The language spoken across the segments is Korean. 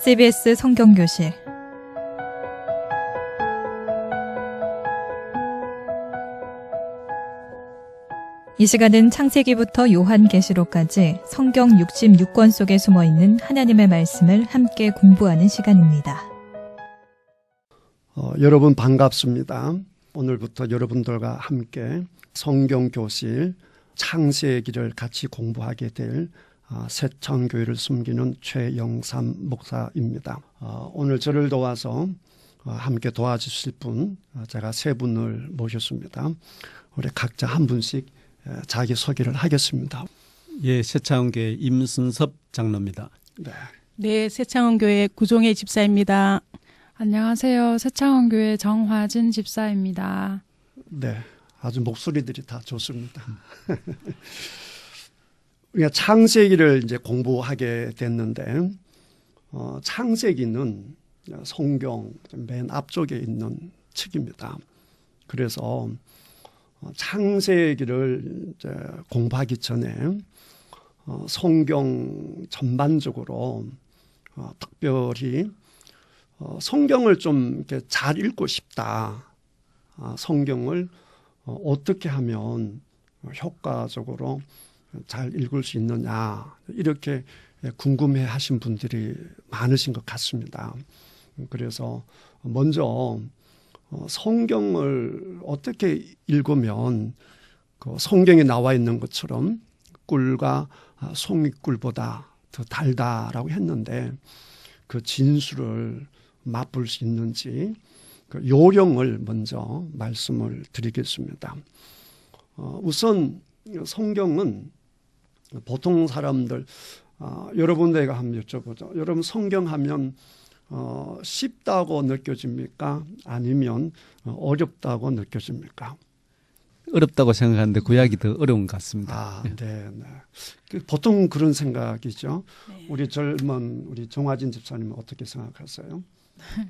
CBS 성경교실 이 시간은 창세기부터 요한계시록까지 성경 66권 속에 숨어있는 하나님의 말씀을 함께 공부하는 시간입니다. 여러분 반갑습니다. 오늘부터 여러분들과 함께 성경교실 창세기를 같이 공부하게 될 새천교회를 섬기는 최영삼 목사입니다. 오늘 저를 도와서 함께 도와주실 분 제가 세 분을 모셨습니다. 우리 각자 한 분씩 자기소개를 하겠습니다. 예, 새창원교회 임순섭 장로입니다. 네, 새창원교회 구종혜 집사입니다. 안녕하세요. 새창원교회 정화진 집사입니다. 네, 아주 목소리들이 다 좋습니다. 우리가 창세기를 이제 공부하게 됐는데, 창세기는 성경 맨 앞쪽에 있는 책입니다. 그래서 창세기를 이제 공부하기 전에 성경 전반적으로 특별히 성경을 좀 이렇게 잘 읽고 싶다. 성경을 어떻게 하면 효과적으로 잘 읽을 수 있느냐 이렇게 궁금해 하신 분들이 많으신 것 같습니다. 그래서 먼저 성경을 어떻게 읽으면 그 성경에 나와 있는 것처럼 꿀과 송이꿀보다 더 달다라고 했는데 그 진수를 맛볼 수 있는지 그 요령을 먼저 말씀을 드리겠습니다. 우선 성경은 보통 사람들 여러분들에게 한번 여쭤보죠. 여러분 성경하면 쉽다고 느껴집니까? 아니면 어렵다고 느껴집니까? 어렵다고 생각하는데 구약이 더 어려운 것 같습니다. 네. 보통 그런 생각이죠. 네. 우리 젊은 우리 정화진 집사님은 어떻게 생각하세요?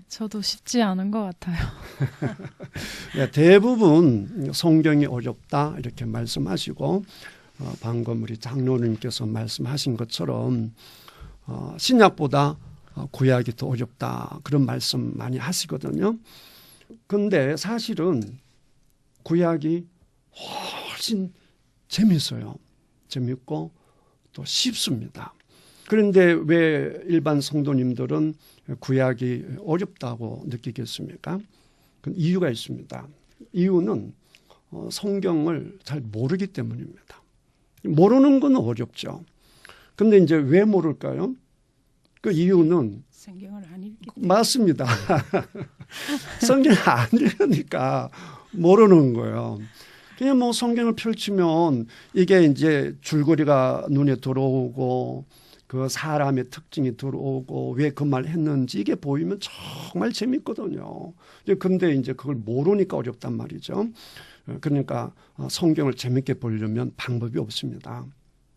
저도 쉽지 않은 것 같아요. 네, 대부분 성경이 어렵다 이렇게 말씀하시고 방금 우리 장로님께서 말씀하신 것처럼 신약보다 구약이 더 어렵다 그런 말씀 많이 하시거든요. 그런데 사실은 구약이 훨씬 재밌어요. 재밌고 또 쉽습니다. 그런데 왜 일반 성도님들은 구약이 어렵다고 느끼겠습니까? 그 이유가 있습니다. 이유는 성경을 잘 모르기 때문입니다. 모르는 건 어렵죠. 그런데 이제 왜 모를까요? 그 이유는 성경을 안 읽기 때문에. 맞습니다. 성경을 안 읽으니까 모르는 거예요. 그냥 뭐 성경을 펼치면 이게 이제 줄거리가 눈에 들어오고 그 사람의 특징이 들어오고 왜 그 말 했는지 이게 보이면 정말 재밌거든요. 그런데 이제 그걸 모르니까 어렵단 말이죠. 그러니까 성경을 재밌게 보려면 방법이 없습니다.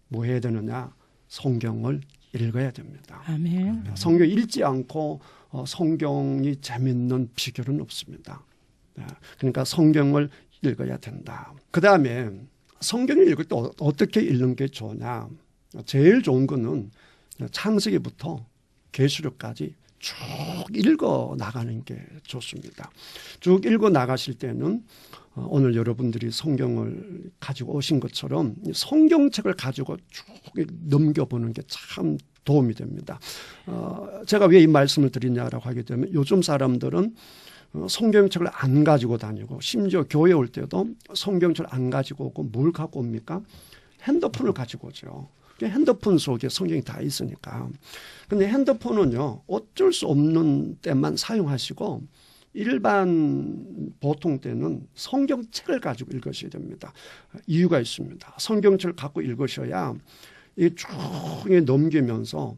뭐 해야 되느냐? 성경을 읽어야 됩니다. 아멘. 성경 읽지 않고 성경이 재밌는 비결은 없습니다. 그러니까 성경을 읽어야 된다. 그다음에 성경을 읽을 때 어떻게 읽는 게 좋냐? 제일 좋은 거는 창세기부터 계시록까지 쭉 읽어 나가는 게 좋습니다. 쭉 읽어 나가실 때는 오늘 여러분들이 성경을 가지고 오신 것처럼 성경책을 가지고 쭉 넘겨보는 게 참 도움이 됩니다. 제가 왜 이 말씀을 드리냐라고 하게 되면 요즘 사람들은 성경책을 안 가지고 다니고 심지어 교회 올 때도 성경책을 안 가지고 오고 뭘 갖고 옵니까? 핸드폰을 가지고 오죠. 핸드폰 속에 성경이 다 있으니까. 근데 핸드폰은요, 어쩔 수 없는 때만 사용하시고 일반 보통 때는 성경책을 가지고 읽으셔야 됩니다. 이유가 있습니다. 성경책을 갖고 읽으셔야 이 쭉 넘기면서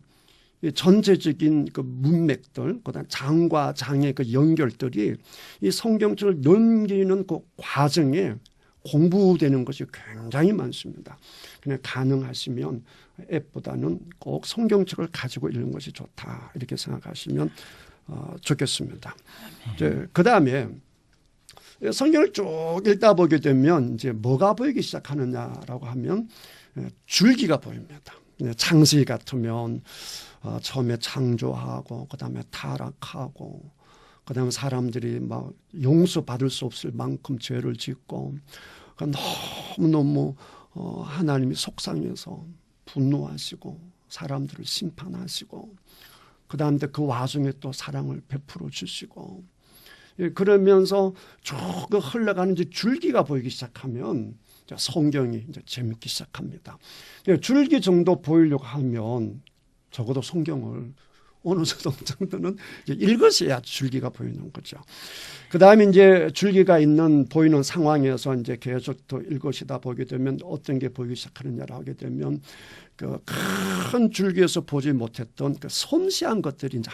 이 전체적인 그 문맥들, 그다음 장과 장의 그 연결들이 이 성경책을 넘기는 그 과정에 공부되는 것이 굉장히 많습니다. 그냥 가능하시면 앱보다는 꼭 성경책을 가지고 읽는 것이 좋다 이렇게 생각하시면 좋겠습니다. 그 다음에 성경을 쭉 읽다 보게 되면 이제 뭐가 보이기 시작하느냐라고 하면 줄기가 보입니다. 창세기 같으면 처음에 창조하고 그다음에 타락하고 그다음에 사람들이 막 용서받을 수 없을 만큼 죄를 짓고 너무너무 하나님이 속상해서 분노하시고 사람들을 심판하시고 그다음에 그 와중에 또 사랑을 베풀어 주시고 그러면서 쭉 흘러가는 이제 줄기가 보이기 시작하면 성경이 이제 재밌기 시작합니다. 줄기 정도 보이려고 하면 적어도 성경을 어느 정도는 읽으셔야 줄기가 보이는 거죠. 그 다음에 이제 줄기가 보이는 상황에서 이제 계속 더 읽으시다 보게 되면 어떤 게 보이기 시작하느냐를 하게 되면 그 큰 줄기에서 보지 못했던 그 섬세한 것들이 이제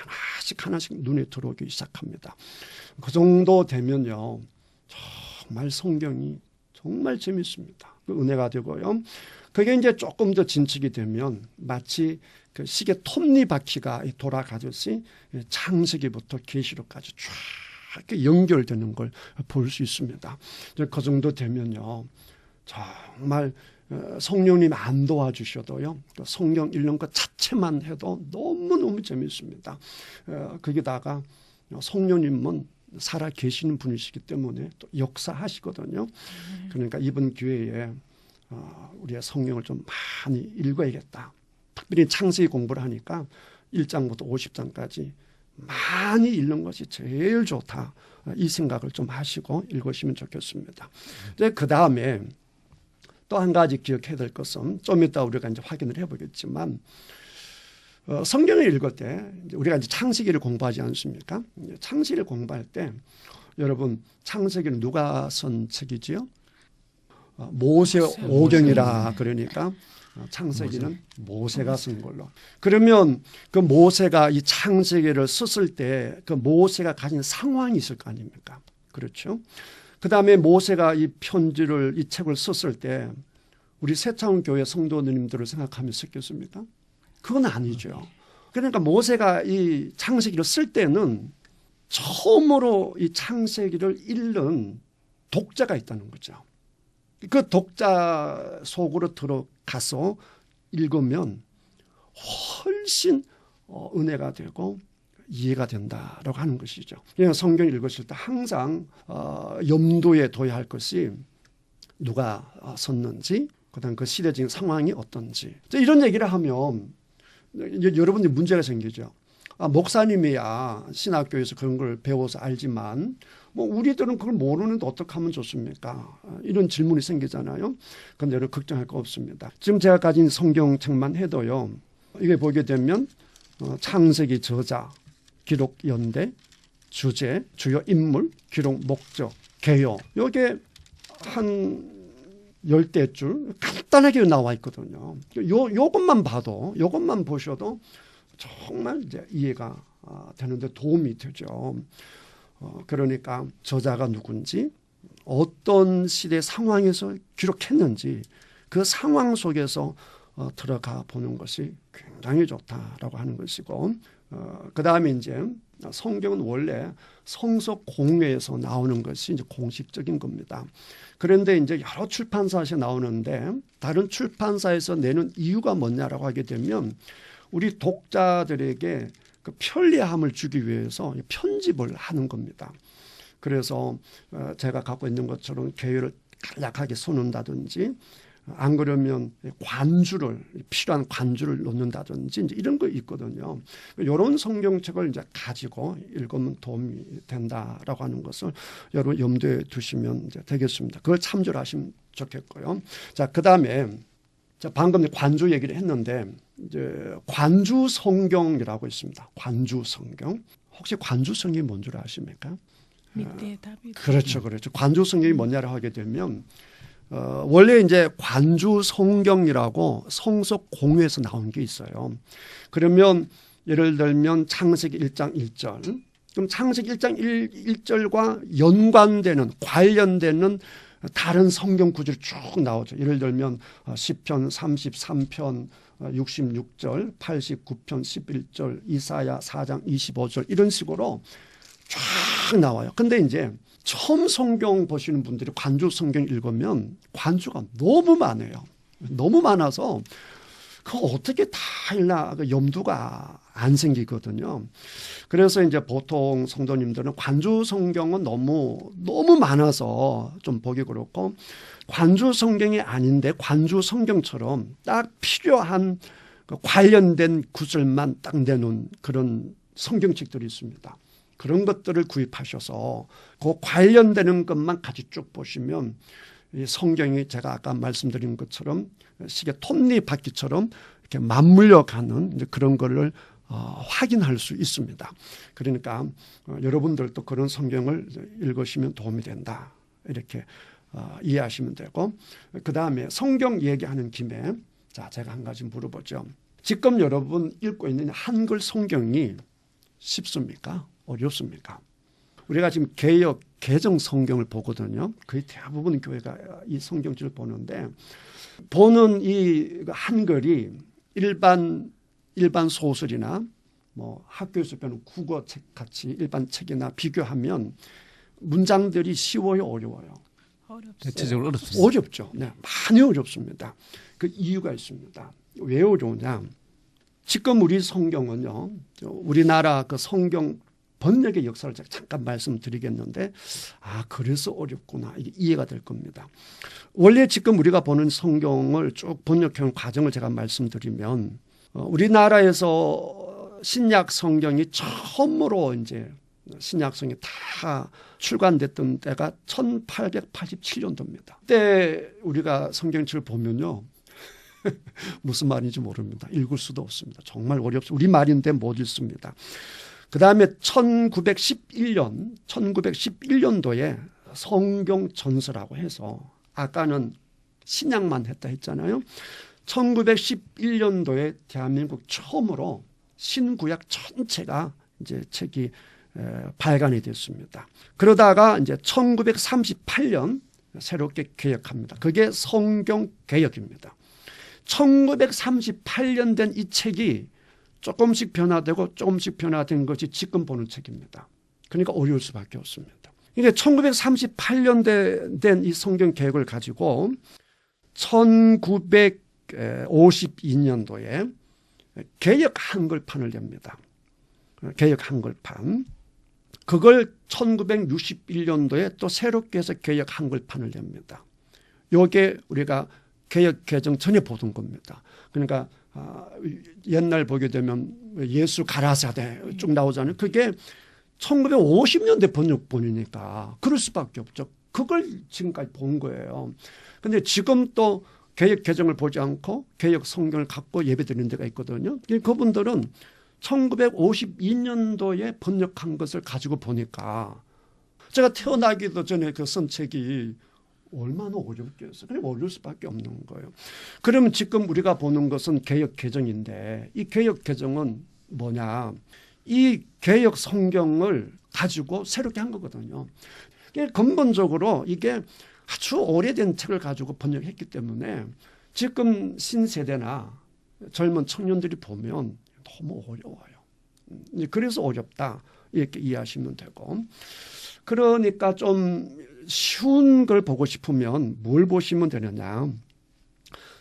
하나씩 눈에 들어오기 시작합니다. 그 정도 되면요. 정말 성경이 정말 재밌습니다. 그 은혜가 되고요. 그게 이제 조금 더 진척이 되면 마치 그 시계 톱니바퀴가 돌아가듯이 창세기부터 계시록까지 쫙 연결되는 걸 볼 수 있습니다. 그 정도 되면요. 정말 성령님 안 도와주셔도요. 성경 읽는 것 자체만 해도 너무너무 재밌습니다. 거기다가 성령님은 살아 계시는 분이시기 때문에 또 역사하시거든요. 그러니까 이번 기회에 우리가 성경을 좀 많이 읽어야겠다. 특별히 창세기 공부를 하니까 1장부터 50장까지 많이 읽는 것이 제일 좋다. 이 생각을 좀 하시고 읽으시면 좋겠습니다. 그 다음에 또 한 가지 기억해야 될 것은 좀 이따 우리가 이제 확인을 해보겠지만 성경을 읽을 때 우리가 이제 창세기를 공부하지 않습니까? 창세기를 공부할 때 여러분 창세기는 누가 쓴 책이지요? 모세 오경이라 그러니까 창세기는 모세가 쓴 걸로. 그러면 그 모세가 이 창세기를 썼을 때 그 모세가 가진 상황이 있을 거 아닙니까? 그렇죠? 그 다음에 모세가 이 편지를 이 책을 썼을 때 우리 새창원 교회 성도님들을 생각하며 썼겠습니까? 그건 아니죠. 그러니까 모세가 이 창세기를 쓸 때는 처음으로 이 창세기를 읽는 독자가 있다는 거죠. 그 독자 속으로 들어가서 읽으면 훨씬 은혜가 되고 이해가 된다라고 하는 것이죠. 그냥 성경 읽으실 때 항상 염두에 둬야 할 것이 누가 썼는지, 그다음 그 시대적인 상황이 어떤지. 이런 얘기를 하면 여러분들이 문제가 생기죠. 목사님이야 신학교에서 그런 걸 배워서 알지만 뭐 우리들은 그걸 모르는데 어떻게 하면 좋습니까? 이런 질문이 생기잖아요. 그런데 여러분 걱정할 거 없습니다. 지금 제가 가진 성경책만 해도요. 이게 보게 되면 창세기 저자, 기록 연대, 주제, 주요 인물, 기록 목적, 개요. 이게 한 10대줄 간단하게 나와 있거든요. 요것만 봐도, 요것만 보셔도 정말 이제 이해가 되는데 도움이 되죠. 그러니까 저자가 누군지, 어떤 시대 상황에서 기록했는지 그 상황 속에서 들어가 보는 것이 굉장히 좋다라고 하는 것이고, 그 다음에 이제 성경은 원래 성서 공회에서 나오는 것이 이제 공식적인 겁니다. 그런데 이제 여러 출판사에서 나오는데 다른 출판사에서 내는 이유가 뭐냐라고 하게 되면 우리 독자들에게 그 편리함을 주기 위해서 편집을 하는 겁니다. 그래서 제가 갖고 있는 것처럼 개요를 간략하게 써놓는다든지 안 그러면 관주를 필요한 관주를 놓는다든지 이제 이런 거 있거든요. 이런 성경책을 이제 가지고 읽으면 도움이 된다라고 하는 것을 여러분 염두에 두시면 이제 되겠습니다. 그걸 참조를 하시면 좋겠고요. 자, 그다음에 방금 관주 얘기를 했는데 이제 관주 성경이라고 있습니다. 관주 성경. 혹시 관주 성경이 뭔 줄 아십니까? 밑에 답이 그렇죠. 관주 성경이 뭐냐를 하게 되면 원래 이제 관주 성경이라고 성서 공회에서 나온 게 있어요. 그러면 예를 들면 창세기 1장 1절. 그럼 창세기 1장 1절과 연관되는 관련되는 다른 성경 구절이 쭉 나오죠. 예를 들면 시편 33편 66절, 89편 11절, 이사야 4장 25절 이런 식으로 쫙 나와요. 근데 이제 처음 성경 보시는 분들이 관주 성경 읽으면 관주가 너무 많아요. 너무 많아서 그거 어떻게 다 읽나 그 염두가 안 생기거든요. 그래서 이제 보통 성도님들은 관주 성경은 너무 많아서 좀 보기 그렇고 관주 성경이 아닌데 관주 성경처럼 딱 필요한 그 관련된 구절만 딱 내놓은 그런 성경책들이 있습니다. 그런 것들을 구입하셔서 그 관련되는 것만 같이 쭉 보시면 이 성경이 제가 아까 말씀드린 것처럼 시계 톱니바퀴처럼 이렇게 맞물려 가는 그런 거를 확인할 수 있습니다. 그러니까 여러분들도 그런 성경을 읽으시면 도움이 된다. 이렇게 이해하시면 되고 그 다음에 성경 얘기하는 김에 자 제가 한 가지 물어보죠. 지금 여러분 읽고 있는 한글 성경이 쉽습니까? 어렵습니까? 우리가 지금 개역 개정 성경을 보거든요. 거의 대부분 교회가 이 성경책을 보는데 보는 이 한글이 일반 소설이나 뭐 학교에서 배우는 국어책 같이 일반 책이나 비교하면 문장들이 쉬워요, 어려워요? 대체적으로 어렵습니다. 어렵죠. 네, 많이 어렵습니다. 그 이유가 있습니다. 왜 어려우냐? 지금 우리 성경은요, 우리나라 그 성경 번역의 역사를 제가 잠깐 말씀드리겠는데, 그래서 어렵구나. 이게 이해가 될 겁니다. 원래 지금 우리가 보는 성경을 쭉 번역하는 과정을 제가 말씀드리면, 우리나라에서 신약 성경이 처음으로 이제 신약성이 다 출간됐던 때가 1887년도입니다. 그때 우리가 성경책을 보면요. 무슨 말인지 모릅니다. 읽을 수도 없습니다. 정말 어렵습니다. 우리 말인데 못 읽습니다. 그 다음에 1911년도에 성경 전서라고 해서 아까는 신약만 했다 했잖아요. 1911년도에 대한민국 처음으로 신구약 전체가 이제 책이 발간이 됐습니다. 그러다가 이제 1938년 새롭게 개역합니다. 그게 성경 개역입니다. 1938년 된 이 책이 조금씩 변화되고 조금씩 변화된 것이 지금 보는 책입니다. 그러니까 어려울 수밖에 없습니다. 이게 1938년 된 이 성경 개역을 가지고 1952년도에 개역 한글판을 냅니다. 개역 한글판. 그걸 1961년도에 또 새롭게 해서 개역 한글판을 냅니다. 이게 우리가 개역 개정 전에 보던 겁니다. 그러니까 옛날 보게 되면 예수 가라사대 쭉 나오잖아요. 그게 1950년대 번역본이니까 그럴 수밖에 없죠. 그걸 지금까지 본 거예요. 그런데 지금 또 개역 개정을 보지 않고 개역 성경을 갖고 예배드리는 데가 있거든요. 그분들은 1952년도에 번역한 것을 가지고 보니까 제가 태어나기도 전에 그 쓴 책이 얼마나 어렵겠어요. 그냥 어려울 수밖에 없는 거예요. 그러면 지금 우리가 보는 것은 개역 개정인데 이 개역 개정은 뭐냐. 이 개역 성경을 가지고 새롭게 한 거거든요. 근본적으로 이게 아주 오래된 책을 가지고 번역했기 때문에 지금 신세대나 젊은 청년들이 보면 너무 어려워요. 그래서 어렵다 이렇게 이해하시면 되고 그러니까 좀 쉬운 걸 보고 싶으면 뭘 보시면 되느냐.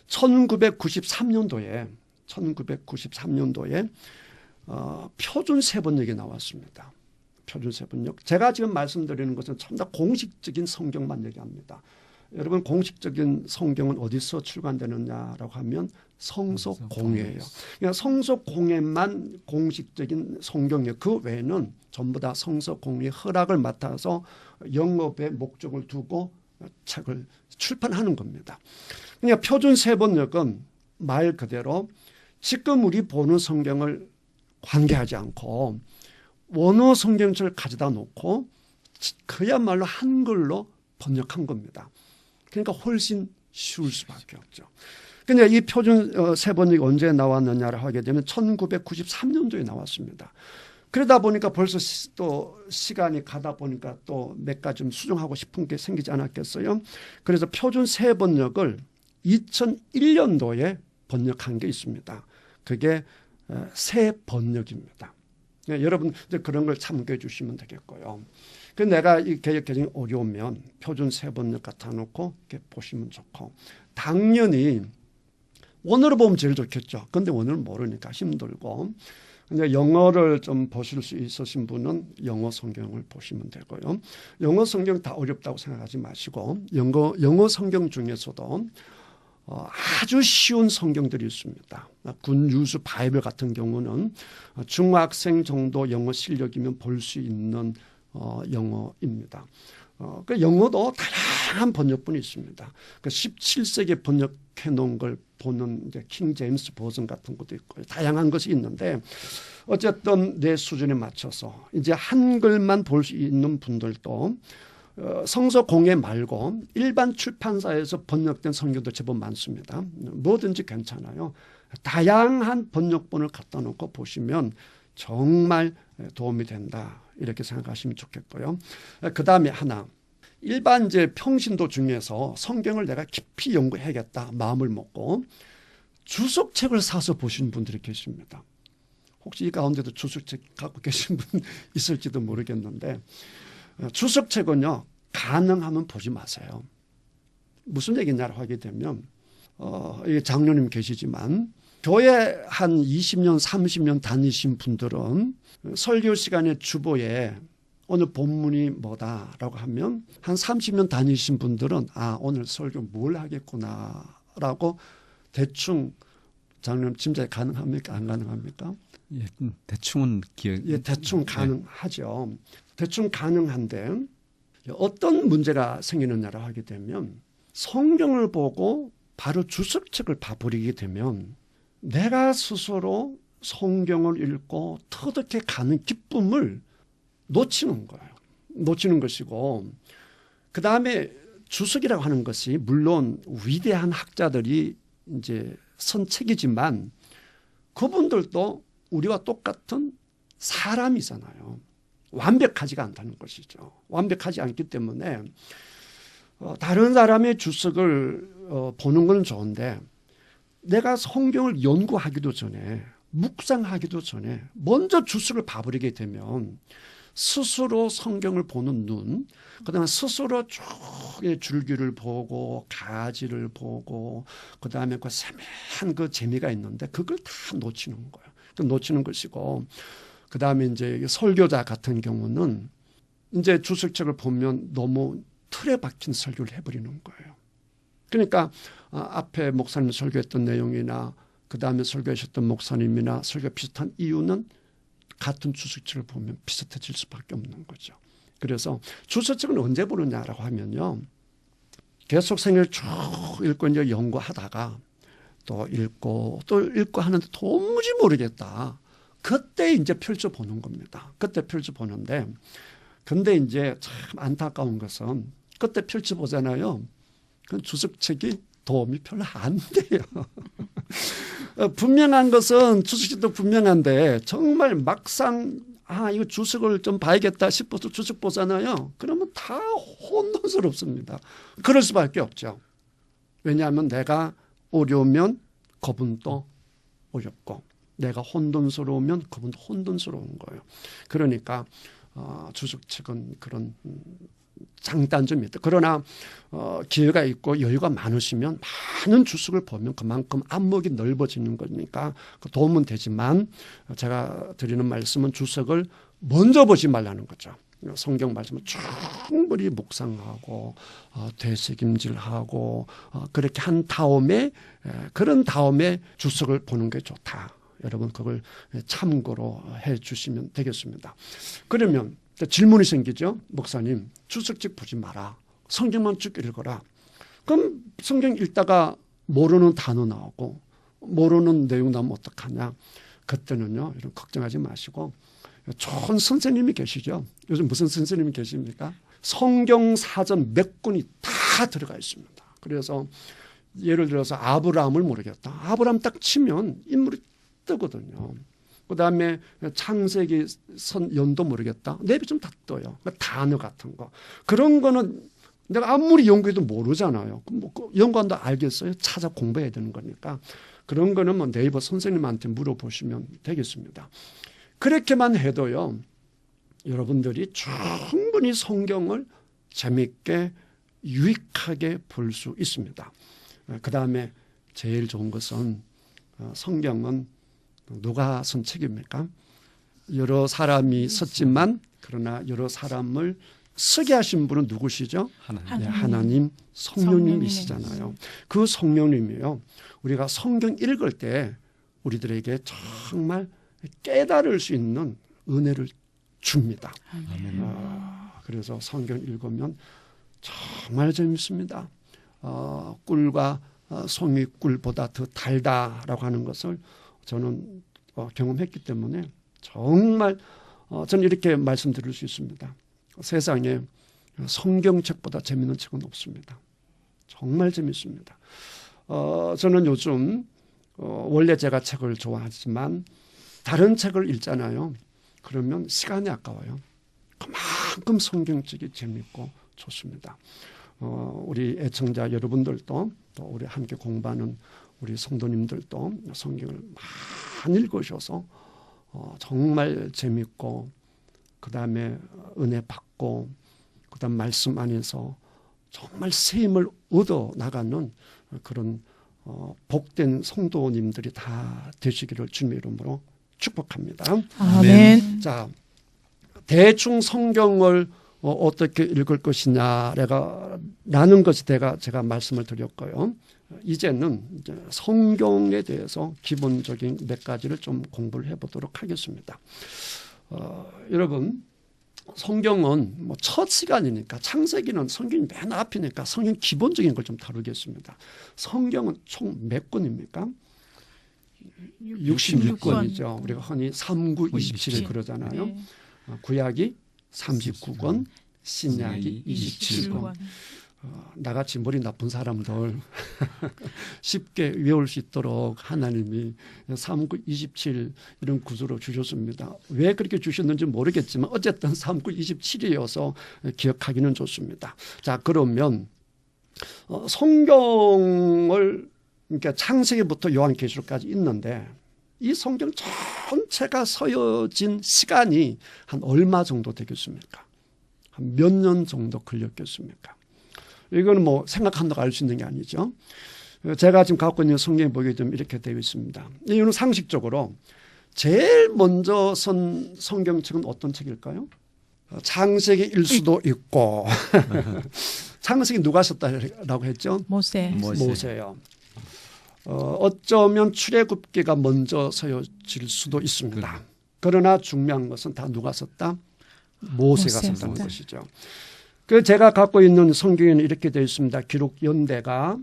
1993년도에 표준 세번역이 나왔습니다. 표준 세번역. 제가 지금 말씀드리는 것은 전부 다 공식적인 성경만 얘기합니다. 여러분 공식적인 성경은 어디서 출간되느냐라고 하면 성서공회예요. 그러니까 성서공회만 공식적인 성경이에요. 그 외에는 전부 다 성서공회 허락을 맡아서 영업의 목적을 두고 책을 출판하는 겁니다. 그러니까 표준 세번역은 말 그대로 지금 우리 보는 성경을 관계하지 않고 원어 성경책을 가져다 놓고 그야말로 한글로 번역한 겁니다. 그러니까 훨씬 쉬울 수밖에 없죠. 근데 이 표준 세번역이 언제 나왔느냐를 하게 되면 1993년도에 나왔습니다. 그러다 보니까 벌써 또 시간이 가다 보니까 또 몇 가지 좀 수정하고 싶은 게 생기지 않았겠어요. 그래서 표준 세번역을 2001년도에 번역한 게 있습니다. 그게 새 번역입니다. 여러분 이제 그런 걸 참고해 주시면 되겠고요. 그 내가 이 개역 개정이 어려우면 표준 세번역 갖다 놓고 이렇게 보시면 좋고 당연히 원어로 보면 제일 좋겠죠. 근데 원어를 모르니까 힘들고. 근데 영어를 좀 보실 수 있으신 분은 영어 성경을 보시면 되고요. 영어 성경 다 어렵다고 생각하지 마시고 영어 성경 중에서도 아주 쉬운 성경들이 있습니다. 굿뉴스 바이블 같은 경우는 중학생 정도 영어 실력이면 볼 수 있는 영어입니다. 그 영어도 다양한 번역본이 있습니다. 그 17세기 번역해 놓은 걸 보는 이제 킹 제임스 버전 같은 것도 있고 다양한 것이 있는데 어쨌든 내 수준에 맞춰서 이제 한글만 볼 수 있는 분들도 성서 공예 말고 일반 출판사에서 번역된 성경도 제법 많습니다. 뭐든지 괜찮아요. 다양한 번역본을 갖다 놓고 보시면 정말 도움이 된다. 이렇게 생각하시면 좋겠고요. 그 다음에 하나. 일반 이제 평신도 중에서 성경을 내가 깊이 연구해야겠다 마음을 먹고 주석책을 사서 보시는 분들이 계십니다. 혹시 이 가운데도 주석책 갖고 계신 분 있을지도 모르겠는데 주석책은요. 가능하면 보지 마세요. 무슨 얘기냐고 하게 되면 장로님 계시지만 교회 한 20년 30년 다니신 분들은 설교 시간에 주보에 오늘 본문이 뭐다라고 하면 한 30년 다니신 분들은 오늘 설교 뭘 하겠구나라고 대충 장로님 짐작이 가능합니까? 안 가능합니까? 예, 대충은 예, 대충 가능하죠. 대충 가능한데 어떤 문제가 생기느냐고 하게 되면 성경을 보고 바로 주석책을 봐버리게 되면 내가 스스로 성경을 읽고 터득해 가는 기쁨을 놓치는 거예요. 놓치는 것이고 그 다음에 주석이라고 하는 것이 물론 위대한 학자들이 이제 선 책이지만 그분들도 우리와 똑같은 사람이잖아요. 완벽하지가 않다는 것이죠. 완벽하지 않기 때문에 다른 사람의 주석을 보는 건 좋은데 내가 성경을 연구하기도 전에 묵상하기도 전에 먼저 주석을 봐버리게 되면 스스로 성경을 보는 눈, 그다음에 스스로 쭉 줄기를 보고 가지를 보고 그다음에 그 세밀한 그 재미가 있는데 그걸 다 놓치는 거예요. 놓치는 것이고 그다음에 이제 설교자 같은 경우는 이제 주석책을 보면 너무 틀에 박힌 설교를 해버리는 거예요. 그러니까 앞에 목사님 설교했던 내용이나 그다음에 설교하셨던 목사님이나 설교 비슷한 이유는 같은 주석책을 보면 비슷해질 수밖에 없는 거죠. 그래서 주석책은 언제 보느냐라고 하면요. 계속 생일 쭉 읽고 이제 연구하다가 또 읽고 하는데 도무지 모르겠다. 그때 이제 펼쳐보는 겁니다. 그때 펼쳐보는데 근데 이제 참 안타까운 것은 그때 펼쳐보잖아요. 그 주석책이 도움이 별로 안 돼요. 분명한 것은 주석책도 분명한데 정말 막상 이거 주석을 좀 봐야겠다 싶어서 주석 보잖아요. 그러면 다 혼돈스럽습니다. 그럴 수밖에 없죠. 왜냐하면 내가 어려우면 그분도 어렵고 내가 혼돈스러우면 그분도 혼돈스러운 거예요. 그러니까 주석책은 그런 장단점이 있다. 그러나 기회가 있고 여유가 많으시면 많은 주석을 보면 그만큼 안목이 넓어지는 거니까 도움은 되지만 제가 드리는 말씀은 주석을 먼저 보지 말라는 거죠. 성경 말씀을 충분히 묵상하고 되새김질하고 그렇게 한 다음에 그런 다음에 주석을 보는 게 좋다. 여러분 그걸 참고로 해 주시면 되겠습니다. 그러면 질문이 생기죠. 목사님 주석책 보지 마라. 성경만 쭉 읽어라. 그럼 성경 읽다가 모르는 단어 나오고 모르는 내용 나오면 어떡하냐. 그때는요. 이런 걱정하지 마시고 좋은 선생님이 계시죠. 요즘 무슨 선생님이 계십니까? 성경 사전 몇 권이 다 들어가 있습니다. 그래서 예를 들어서 아브라함을 모르겠다. 아브라함 딱 치면 인물이 뜨거든요. 그다음에 창세기 연도 모르겠다. 내비 좀 다 떠요. 단어 같은 거. 그런 거는 내가 아무리 연구해도 모르잖아요. 뭐 연구한다 알겠어요? 찾아 공부해야 되는 거니까. 그런 거는 뭐 네이버 선생님한테 물어보시면 되겠습니다. 그렇게만 해도요. 여러분들이 충분히 성경을 재미있게 유익하게 볼 수 있습니다. 그다음에 제일 좋은 것은 성경은 누가 쓴 책입니까? 여러 사람이 썼지만 그러나 여러 사람을 쓰게 하신 분은 누구시죠? 하나님. 네, 하나님 성령님이시잖아요. 그 성령님이요. 우리가 성경 읽을 때 우리들에게 정말 깨달을 수 있는 은혜를 줍니다. 아멘. 그래서 성경 읽으면 정말 재밌습니다. 꿀과 송이꿀보다 더 달다라고 하는 것을 저는 경험했기 때문에 정말 저는 이렇게 말씀드릴 수 있습니다. 세상에 성경책보다 재미있는 책은 없습니다. 정말 재밌습니다. 저는 요즘 원래 제가 책을 좋아하지만 다른 책을 읽잖아요. 그러면 시간이 아까워요. 그만큼 성경책이 재밌고 좋습니다. 우리 애청자 여러분들도 또 우리 함께 공부하는 우리 성도님들도 성경을 많이 읽으셔서 정말 재밌고 그 다음에 은혜 받고 그 다음 말씀 안에서 정말 새 힘을 얻어 나가는 그런 복된 성도님들이 다 되시기를 주님의 이름으로 축복합니다. 아멘. 자, 대충 성경을 어떻게 읽을 것이냐라는 것이 제가 말씀을 드렸고요. 이제는 이제 성경에 대해서 기본적인 몇 가지를 좀 공부를 해보도록 하겠습니다. 여러분, 성경은 뭐 첫 시간이니까 창세기는 성경이 맨 앞이니까 성경 기본적인 걸 좀 다루겠습니다. 성경은 총 몇 권입니까? 66권이죠. 우리가 흔히 3927을 그러잖아요. 네. 구약이 39권, 신약이 27권. 나같이 머리 나쁜 사람들 쉽게 외울 수 있도록 하나님이 3927 이런 구조로 주셨습니다. 왜 그렇게 주셨는지 모르겠지만 어쨌든 3927이어서 기억하기는 좋습니다. 자, 그러면 성경을 그러니까 창세기부터 요한계시록까지 있는데 이 성경 전체가 서여진 시간이 한 얼마 정도 되겠습니까? 한 몇 년 정도 걸렸겠습니까? 이거는 뭐 생각한다고 알 수 있는 게 아니죠. 제가 지금 갖고 있는 성경에 보게 되면 이렇게 되어 있습니다. 이거는 상식적으로 제일 먼저 선 성경책은 어떤 책일까요? 창세기일 수도 있고 창세기 누가 썼다라고 했죠? 모세요. 어쩌면 출애굽기가 먼저 서여질 수도 있습니다. 그러나 중요한 것은 다 누가 썼다? 모세가 썼다는 것이죠. 그 제가 갖고 있는 성경에는 이렇게 되어 있습니다. 기록 연대가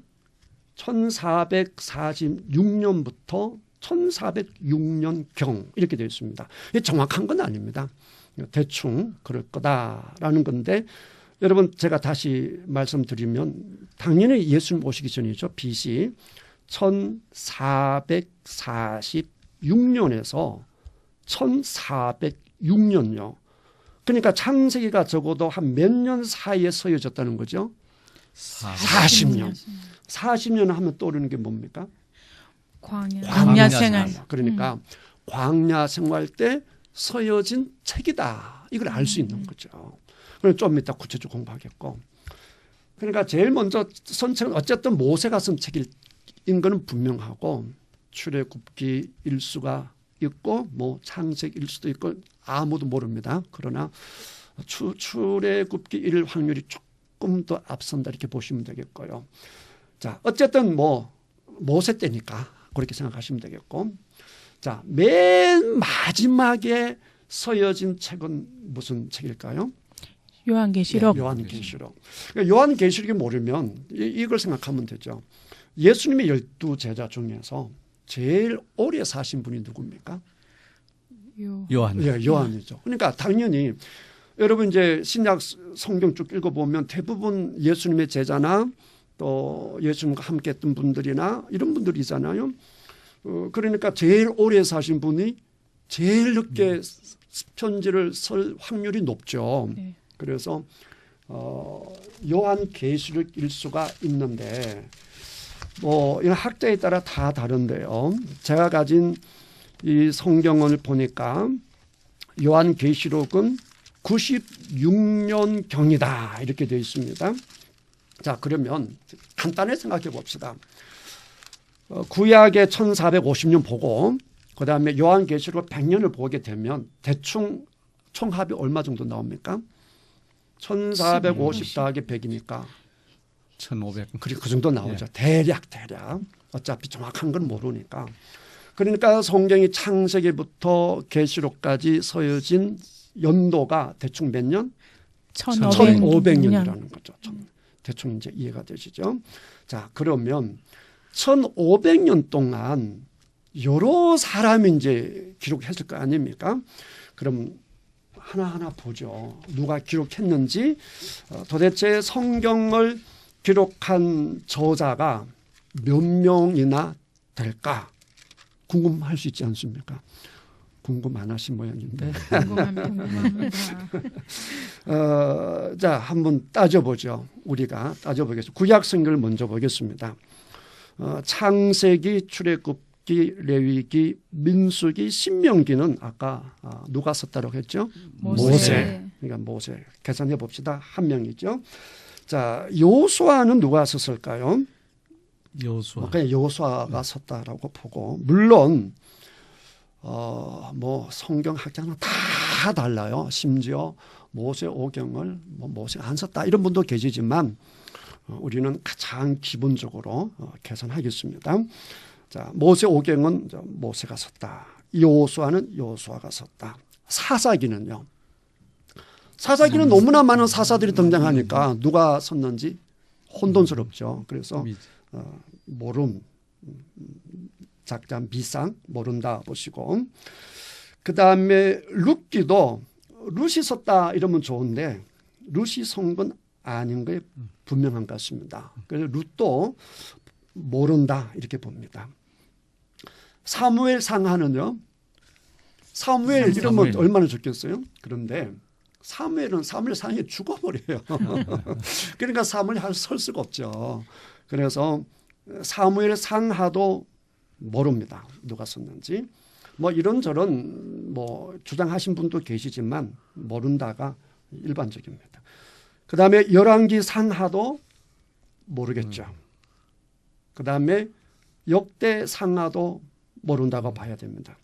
1446년부터 1406년경 이렇게 되어 있습니다. 이게 정확한 건 아닙니다. 대충 그럴 거다라는 건데 여러분 제가 다시 말씀드리면 당연히 예수님 오시기 전이죠. BC 1446년에서 1406년요. 그러니까 창세기가 적어도 한 몇 년 사이에 서여졌다는 거죠. 40년. 40년 하면 떠오르는 게 뭡니까? 광야 생활. 그러니까 광야 생활 때 서여진 책이다. 이걸 알 수 있는 거죠. 그럼 좀 이따 구체적으로 공부하겠고. 그러니까 제일 먼저 선 책은 어쨌든 모세가 쓴 책인 거는 분명하고 출애굽기 일수가 있고 뭐 창세기일 수도 있고 아무도 모릅니다. 그러나 출애굽기 일 확률이 조금 더 앞선다 이렇게 보시면 되겠고요. 자, 어쨌든 뭐 모세 때니까 그렇게 생각하시면 되겠고. 자, 맨 마지막에 서여진 책은 무슨 책일까요? 요한계시록. 네, 요한계시록. 그러니까 요한계시록이 모르면 이걸 생각하면 되죠. 예수님의 12제자 중에서 제일 오래 사신 분이 누굽니까? 요한. 예, 요한이죠. 그러니까 당연히 여러분 이제 신약 성경 쭉 읽어보면 대부분 예수님의 제자나 또 예수님과 함께했던 분들이나 이런 분들이잖아요. 그러니까 제일 오래 사신 분이 제일 늦게 편지를 쓸 확률이 높죠. 네. 그래서 요한계시록 일수가 있는데 뭐 이런 학자에 따라 다 다른데요. 제가 가진 이 성경을 보니까 요한계시록은 96년경이다 이렇게 되어 있습니다. 자, 그러면 간단히 생각해 봅시다. 구약의 1450년 보고 그다음에 요한계시록 100년을 보게 되면 대충 총합이 얼마 정도 나옵니까? 1450 더하기 100이니까 1,500. 그리고 그 정도 나오죠. 대략. 어차피 정확한 건 모르니까. 그러니까 성경이 창세기부터 계시록까지 서여진 연도가 대충 몇 년? 1500년이라는 거죠. 대충 이제 이해가 되시죠? 자, 그러면 1500년 동안 여러 사람이 이제 기록했을 거 아닙니까? 그럼 하나하나 보죠. 누가 기록했는지 도대체 성경을 기록한 저자가 몇 명이나 될까? 궁금할 수 있지 않습니까? 궁금 안 하신 모양인데. 궁금합니다. 자, 한번 따져보죠. 우리가 따져보겠습니다. 구약 성경을 먼저 보겠습니다. 창세기, 출애굽기, 레위기, 민수기, 신명기는 아까 누가 썼다고 했죠? 모세. 그러니까 모세. 계산해 봅시다. 한 명이죠. 자, 요수아는 누가 썼을까요? 여호수아. 그냥 여호수아가 썼다라고 보고, 물론 뭐 성경학자는 다 달라요. 심지어 모세 오경을 뭐 모세가 안 썼다 이런 분도 계시지만 우리는 가장 기본적으로 계산하겠습니다. 자, 모세 오경은 모세가 썼다. 여호수아는 여호수아가 썼다. 사사기는요. 사사기는 너무나 많은 사사들이 등장하니까 누가 썼는지 혼돈스럽죠. 그래서 모름, 작자 미상 모른다 보시고, 그 다음에 룻기도 룻이 썼다 이러면 좋은데 룻이 쓴 건 아닌 게 분명한 것 같습니다. 그래서 룻도 모른다 이렇게 봅니다. 사무엘 상하는요. 사무엘 이러면 얼마나 좋겠어요. 그런데 사무엘은 사무엘 상에 죽어버려요. 그러니까 사무엘 설 수가 없죠. 그래서 사무엘 상하도 모릅니다. 누가 썼는지. 뭐 이런저런 뭐 주장하신 분도 계시지만 모른다가 일반적입니다. 그다음에 열왕기 상하도 모르겠죠. 그다음에 역대 상하도 모른다고 봐야 됩니다.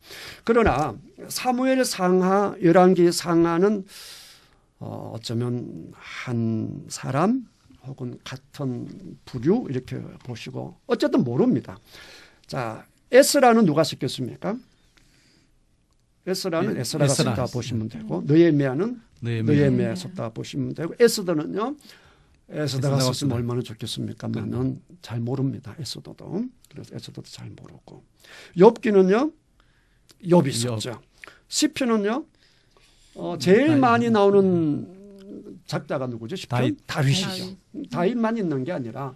그러나 사무엘 상하, 열왕기 상하는 어쩌면 한 사람 혹은 같은 부류 이렇게 보시고 어쨌든 모릅니다. 자, 에스라는 누가 썼겠습니까? 에스라는 에스라가 썼다 보시면 되고, 느헤미야는 느헤미야 썼다 보시면 되고, 에스더는요. 에스더가 썼으면 얼마나 좋겠습니까만은 잘 모릅니다. 에스더도. 그래서 에스더도 잘 모르고. 욥기는요. 욥이 썼죠. 시편은요. 제일 많이 나오는 작자가 누구죠? 시편? 다윗이죠. 다윗만 있는 게 아니라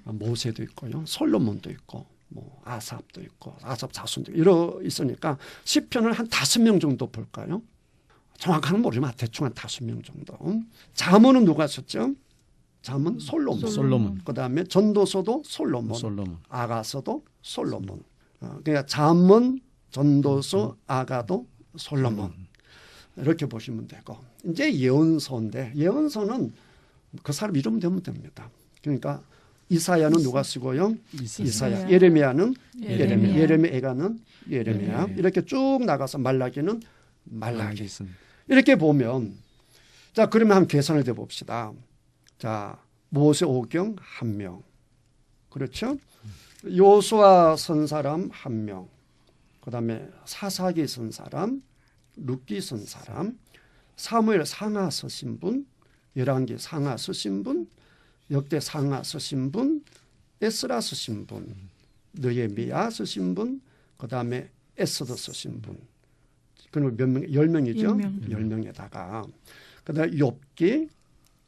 모세도 있고요. 솔로몬도 있고. 뭐 아삽도 있고 아삽 자손도 이러 있으니까 시편을 한 5명 정도 볼까요? 정확한 모르지만 대충 한 5명 정도. 잠언은 누가 썼죠? 잠언 솔로몬. 그다음에 전도서도 솔로몬. 아가서도 솔로몬. 그러니까 잠언, 전도서, 아가도 솔로몬. 이렇게 보시면 되고, 이제 예언서인데 예언서는 그 사람 이름 되면 됩니다. 그러니까 이사야는 누가 쓰고요? 이사야. 예레미야는 예레미야. 에가는 예레미야. 이렇게 쭉 나가서 말라기는 말라기. 이렇게 보면, 자, 그러면 한번 계산을 해 봅시다. 자, 모세 오경 1명. 그렇죠? 요수아 쓴 사람 1명. 그다음에 사사기 쓴 사람, 룻기 쓴 사람, 사무엘 상하 쓰신 분, 열왕기 상하 쓰신 분, 역대 상하 쓰신 분, 에스라 쓰신 분, 느헤미야 쓰신 분, 그다음에 에스더 쓰신 분. 그럼 몇 명? 10명이죠. 10명에다가 그다음에 욥기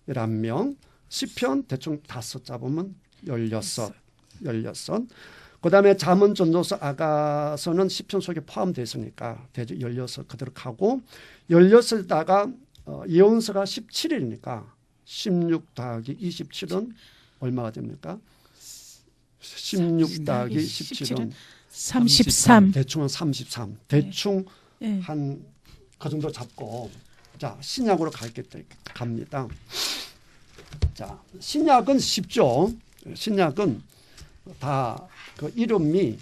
11명, 시편 대충 5 잡으면 16. 그다음에 잠언, 전도서, 아가서는 시편 속에 포함되어 있으니까 대충 16 그대로 가고, 16에다가 예언서가 17이니까 16 더하기 27은 얼마가 됩니까? 16 더하기 17은 33. 대충은 33. 대충 한 그 정도 잡고, 자, 신약으로 갑니다. 자, 신약은 쉽죠. 신약은 다 그 이름이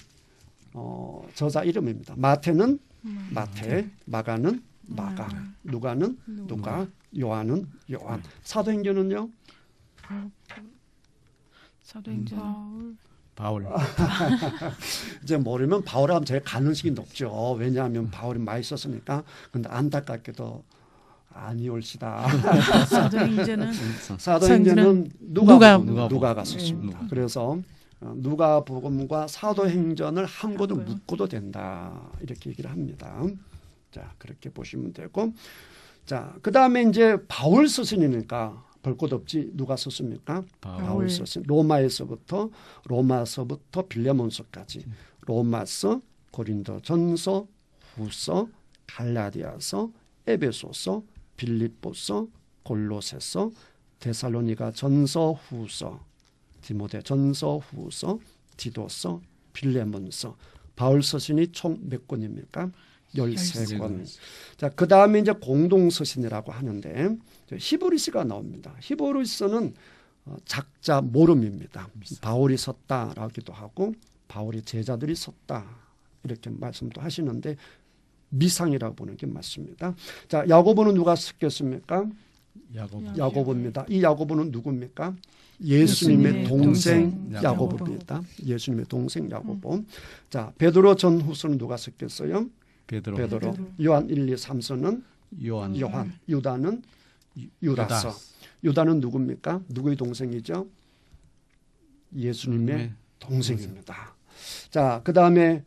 저자 이름입니다. 마태는 마태, 마가는 마가, 누가는 누가, 요한은 요한. 사도행전은요? 사도행전 바울. 이제 모르면 바울하면 제일 가능성이 높죠. 왜냐하면 바울이 많이 썼으니까. 근데 안타깝게도 아니올시다. 사도행전은 사도행전은 누가복음. 누가가 썼습니다. 그래서 누가복음과 사도행전을 한 권도 묶어도 된다 이렇게 얘기를 합니다. 자, 그렇게 보시면 되고, 자, 그 다음에 이제 바울 서신이니까 볼 것 없지. 누가 썼습니까? 바울 서신. 로마서부터 빌레몬서까지. 로마서, 고린도전서, 후서, 갈라디아서, 에베소서, 빌립보서, 골로새서, 데살로니가 전서, 후서, 디모데 전서, 후서, 디도서, 빌레몬서. 바울 서신이 총 몇 권입니까? 13권. 자, 그 다음에 이제 공동서신이라고 하는데 히브리서가 나옵니다. 히브리서는 작자 모름입니다. 바울이 썼다라기도 하고 바울의 제자들이 썼다 이렇게 말씀도 하시는데 미상이라고 보는 게 맞습니다. 자, 야고보는 누가 썼겠습니까? 야고보입니다. 이 야고보는 누굽니까? 예수님의 동생 야고보입니다. 예수님의 동생 야고보. 자, 베드로 전후서는 누가 썼겠어요? 베드로. 요한 1, 2, 3서는 요한. 유다는 유다서. 유다는 누굽니까? 누구의 동생이죠? 예수님의 동생입니다. 자, 그 다음에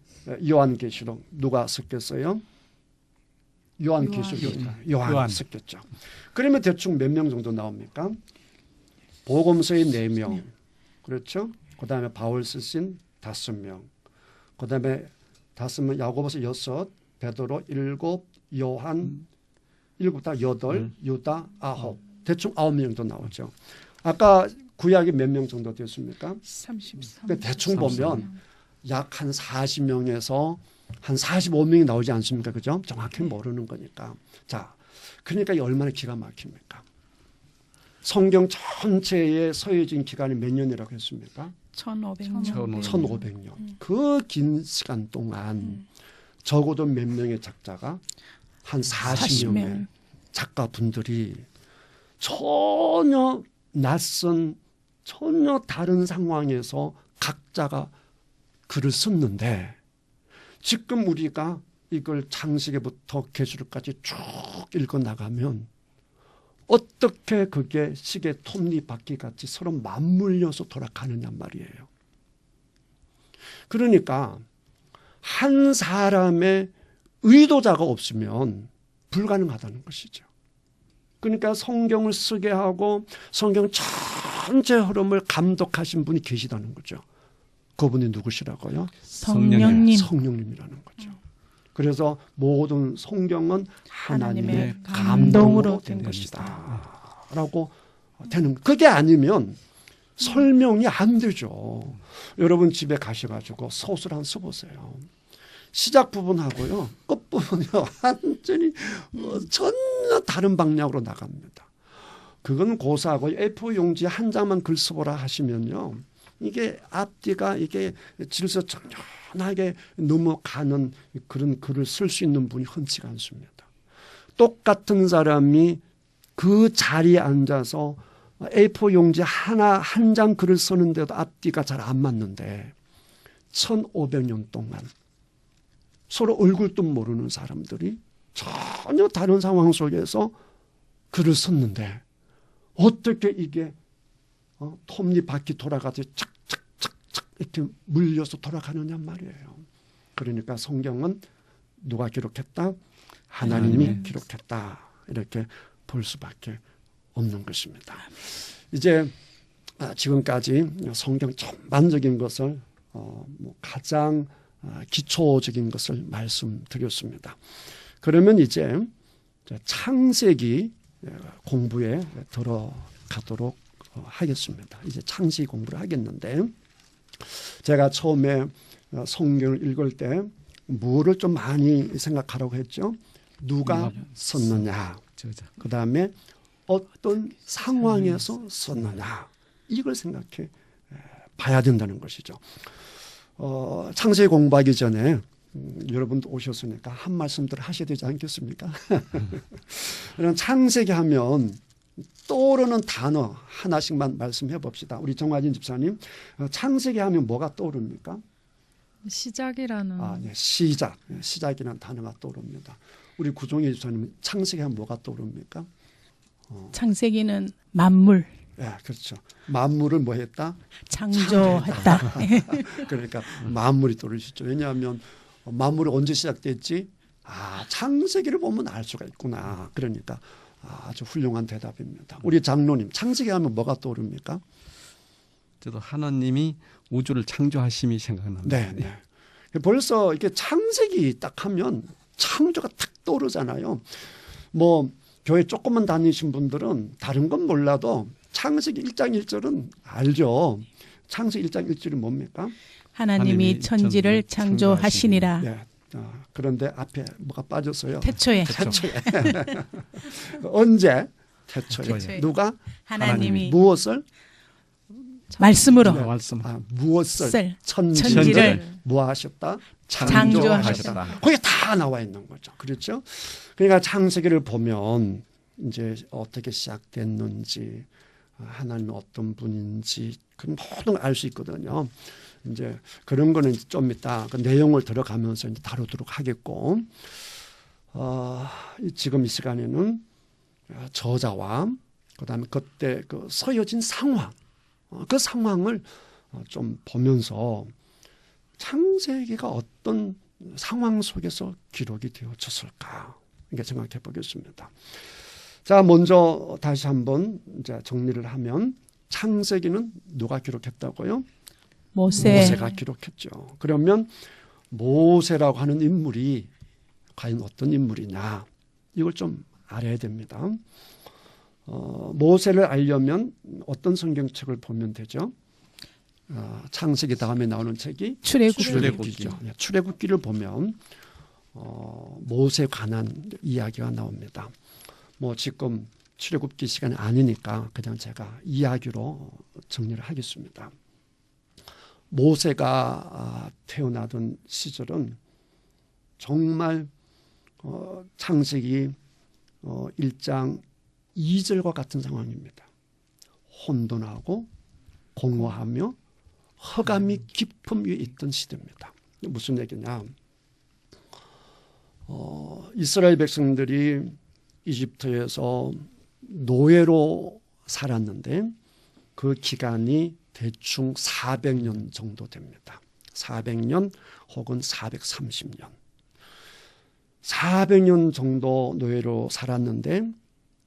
요한계시록 누가 썼겠어요? 요한 썼겠죠. 그러면 대충 몇 명 정도 나옵니까? 복음서의 4명. 그렇죠? 그 다음에 바울 쓰신 5명. 그 다음에 5명, 야고보서 6, 베드로 7, 요한 7, 다 8, 유다 9. 대충 9명 정도 나오죠. 아까 구약이 몇 명 정도 됐습니까? 33. 그러니까 대충 보면 약 한 40명에서 한 45명이 나오지 않습니까? 그죠? 정확히 모르는 거니까. 자, 그러니까 얼마나 기가 막힙니까? 성경 전체에 서해진 기간이 몇 년이라고 했습니까? 1500년. 1500년. 그 긴 시간 동안 적어도 몇 명의 작자가 한 40명의 작가분들이 전혀 낯선 전혀 다른 상황에서 각자가 글을 썼는데 지금 우리가 이걸 창세기부터 계시록까지 쭉 읽어 나가면 어떻게 그게 시계 톱니바퀴 같이 서로 맞물려서 돌아가느냐 말이에요. 그러니까 한 사람의 의도자가 없으면 불가능하다는 것이죠. 그러니까 성경을 쓰게 하고 성경 전체 흐름을 감독하신 분이 계시다는 거죠. 그분이 누구시라고요? 성령님. 성령님이라는 거죠. 그래서 모든 성경은 하나님의 하나님의 감동으로 된 것이다 라고 되는, 그게 아니면 설명이 안 되죠. 여러분 집에 가셔가지고 소설 한번 써보세요. 시작 부분하고요 끝부분이요 완전히 전혀 다른 방향으로 나갑니다. 그건 고사하고 A4 용지 한 장만 글 써보라 하시면요, 이게 앞뒤가 이게 질서정연하게 넘어가는 그런 글을 쓸 수 있는 분이 흔치가 않습니다. 똑같은 사람이 그 자리에 앉아서 A4 용지 한 장 글을 쓰는데도 앞뒤가 잘 안 맞는데 1500년 동안 서로 얼굴도 모르는 사람들이 전혀 다른 상황 속에서 글을 썼는데 어떻게 이게 톱니바퀴 돌아가듯이 착착착착 이렇게 물려서 돌아가느냐 말이에요. 그러니까 성경은 누가 기록했다? 하나님이 기록했다. 이렇게 볼 수밖에 없는 것입니다. 이제 지금까지 성경 전반적인 것을 가장 기초적인 것을 말씀드렸습니다. 그러면 이제 창세기 공부에 들어가도록 하겠습니다. 이제 창세기 공부를 하겠는데 제가 처음에 성경을 읽을 때 뭐를 좀 많이 생각하라고 했죠? 누가 썼느냐, 그 다음에 어떤 상황에서 썼느냐, 이걸 생각해 봐야 된다는 것이죠. 창세기 공부하기 전에 여러분도 오셨으니까 한 말씀들 하셔야 되지 않겠습니까? 그럼 창세기 하면 떠오르는 단어 하나씩만 말씀해 봅시다. 우리 정화진 집사님, 창세기 하면 뭐가 떠오릅니까? 시작이라는 네, 시작. 시작이라는 단어가 떠오릅니다. 우리 구종희 집사님, 창세기 하면 뭐가 떠오릅니까? 창세기는 만물 네, 그렇죠. 만물을 뭐 했다? 창조했다. 그러니까 만물이 떠오르시죠. 왜냐하면 만물이 언제 시작됐지? 창세기를 보면 알 수가 있구나. 그러니까 아주 훌륭한 대답입니다. 우리 장로님, 창세기 하면 뭐가 떠오릅니까? 저도 하나님이 우주를 창조하심이 생각납니다. 네, 네. 벌써 이렇게 창세기 딱 하면 창조가 탁 떠오르잖아요. 뭐 교회 조금만 다니신 분들은 다른 건 몰라도 창세기 1장 1절은 알죠. 창세기 1장 1절이 뭡니까? 하나님이 천지를 창조하시니라. 네. 그런데 앞에 뭐가 빠졌어요? 태초에 언제? 태초에. 태초에. 누가? 하나님이 무엇을? 말씀으로 말씀. 무엇을? 천지를 뭐 하셨다? 창조하셨다. 거기에 다 나와 있는 거죠. 그렇죠? 그러니까 창세기를 보면 이제 어떻게 시작됐는지, 하나님이 어떤 분인지 그 모든 걸 알 수 있거든요. 이제 그런 거는 좀 이따 그 내용을 들어가면서 이제 다루도록 하겠고, 지금 이 시간에는 저자와 그다음에 그때 그 서여진 상황, 그 상황을 좀 보면서 창세기가 어떤 상황 속에서 기록이 되어졌을까 이렇게 생각해 보겠습니다. 자, 먼저 다시 한번 이제 정리를 하면 창세기는 누가 기록했다고요? 모세가 기록했죠. 그러면 모세라고 하는 인물이 과연 어떤 인물이냐 이걸 좀 알아야 됩니다. 모세를 알려면 어떤 성경책을 보면 되죠? 창세기 다음에 나오는 책이 출애굽기죠. 출애굽기를 보면 모세에 관한 이야기가 나옵니다. 뭐 지금 출애굽기 시간이 아니니까 그냥 제가 이야기로 정리를 하겠습니다. 모세가 태어나던 시절은 정말 창세기 1장 2절과 같은 상황입니다. 혼돈하고 공허하며 허감이 깊음 위에 있던 시대입니다. 무슨 얘기냐? 이스라엘 백성들이 이집트에서 노예로 살았는데 그 기간이 대충 400년 정도 됩니다. 400년 혹은 430년. 400년 정도 노예로 살았는데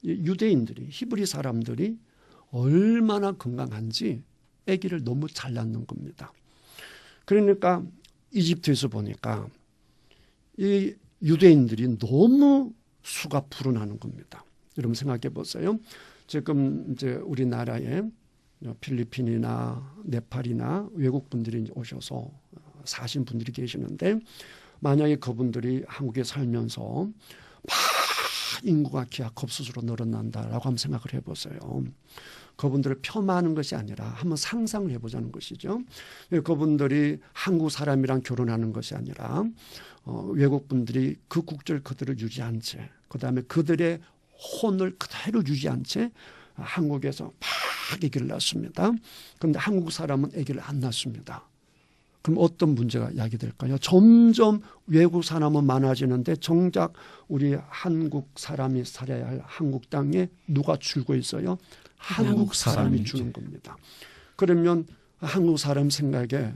유대인들이, 히브리 사람들이 얼마나 건강한지 아기를 너무 잘 낳는 겁니다. 그러니까 이집트에서 보니까 이 유대인들이 너무 수가 불어나는 겁니다. 여러분 생각해 보세요. 지금 이제 우리나라에 필리핀이나 네팔이나 외국 분들이 오셔서 사신 분들이 계시는데 만약에 그분들이 한국에 살면서 막 인구가 기하급수로 늘어난다라고 한번 생각을 해보세요. 그분들을 폄하하는 것이 아니라 한번 상상을 해보자는 것이죠. 그분들이 한국 사람이랑 결혼하는 것이 아니라 외국 분들이 그 국적을 그대로 유지한 채, 그 다음에 그들의 혼을 그대로 유지한 채 한국에서 막 아기를 낳습니다. 그런데 한국 사람은 아기를 안 낳습니다. 그럼 어떤 문제가 야기될까요? 점점 외국 사람은 많아지는데 정작 우리 한국 사람이 살아야 할 한국 땅에 누가 줄고 있어요? 한국 사람이 주는 겁니다. 그러면 한국 사람 생각에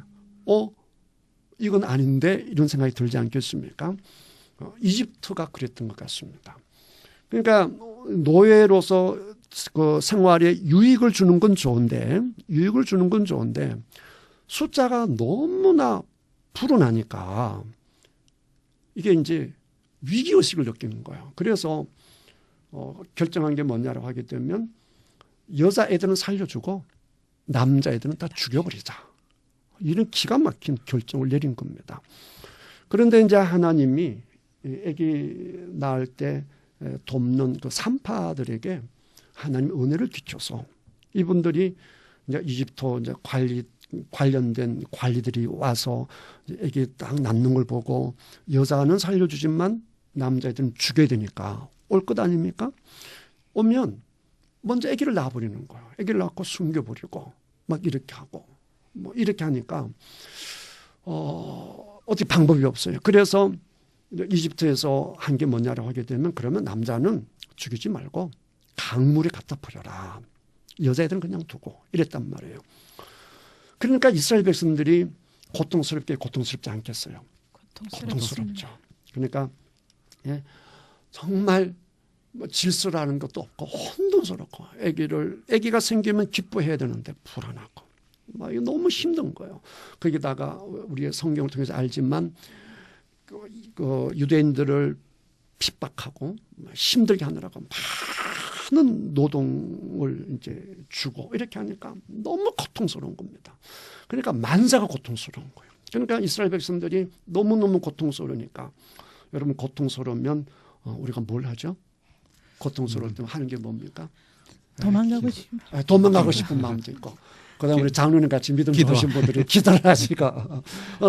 이건 아닌데 이런 생각이 들지 않겠습니까? 이집트가 그랬던 것 같습니다. 그러니까 노예로서 그 생활에 유익을 주는 건 좋은데 숫자가 너무나 불어나니까 이게 이제 위기의식을 느끼는 거예요. 그래서 결정한 게 뭐냐라고 하게 되면 여자애들은 살려주고 남자애들은 다 죽여버리자. 이런 기가 막힌 결정을 내린 겁니다. 그런데 이제 하나님이 아기 낳을 때 돕는 그 산파들에게 하나님 은혜를 끼쳐서 이분들이 이제 이집트 이제 관리 관련된 관리들이 와서 애기 딱 낳는 걸 보고 여자는 살려주지만 남자애들은 죽여야 되니까 올 것 아닙니까? 오면 먼저 애기를 낳아버리는 거예요. 애기를 낳고 숨겨버리고 막 이렇게 하고 뭐 이렇게 하니까 어떻게 방법이 없어요. 그래서 이집트에서 한 게 뭐냐라고 하게 되면 그러면 남자는 죽이지 말고 강물에 갖다 버려라. 여자애들은 그냥 두고 이랬단 말이에요. 그러니까 이스라엘 백성들이 고통스럽지 않겠어요. 고통스럽죠. 그러니까 정말 질서라는 것도 없고 혼돈스럽고 아기가 생기면 기뻐해야 되는데 불안하고 막 이거 너무 힘든 거예요. 거기다가 우리가 성경을 통해서 알지만 그 유대인들을 핍박하고 힘들게 하느라고 많은 노동을 이제 주고 이렇게 하니까 너무 고통스러운 겁니다. 그러니까 만사가 고통스러운 거예요. 그러니까 이스라엘 백성들이 너무너무 고통스러우니까 여러분 고통스러우면 우리가 뭘 하죠? 고통스러울 때 하는 게 뭡니까? 도망가고 싶은 마음도 있고 그다음에 우리 장로님 같이 믿음 좋으신 분들이 기도를 하시고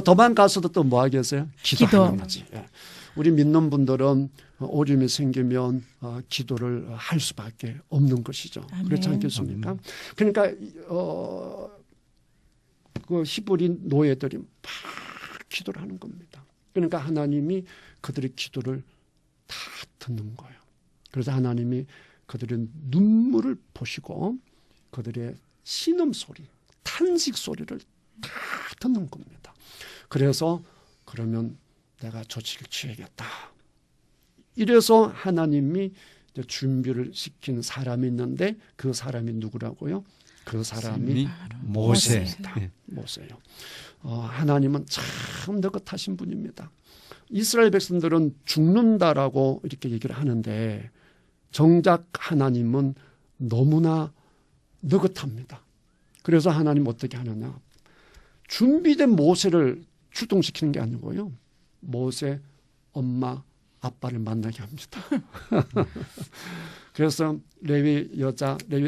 도망가서도 또 뭐 하겠어요? 기도하는 거지. 우리 믿는 분들은 어려움이 생기면 기도를 할 수밖에 없는 것이죠. 아멘. 그렇지 않겠습니까? 그러니까 그 히브리 노예들이 막 기도를 하는 겁니다. 그러니까 하나님이 그들의 기도를 다 듣는 거예요. 그래서 하나님이 그들의 눈물을 보시고 그들의 신음소리, 탄식 소리를 다 듣는 겁니다. 그래서 그러면 내가 조치를 취해야겠다. 이래서 하나님이 준비를 시킨 사람이 있는데 그 사람이 누구라고요? 그 사람이 모세다. 모세요. 하나님은 참 느긋하신 분입니다. 이스라엘 백성들은 죽는다라고 이렇게 얘기를 하는데 정작 하나님은 너무나 느긋합니다. 그래서 하나님 어떻게 하느냐. 준비된 모세를 출동시키는 게 아니고요. 모세 엄마 아빠를 만나게 합니다. 그래서 레위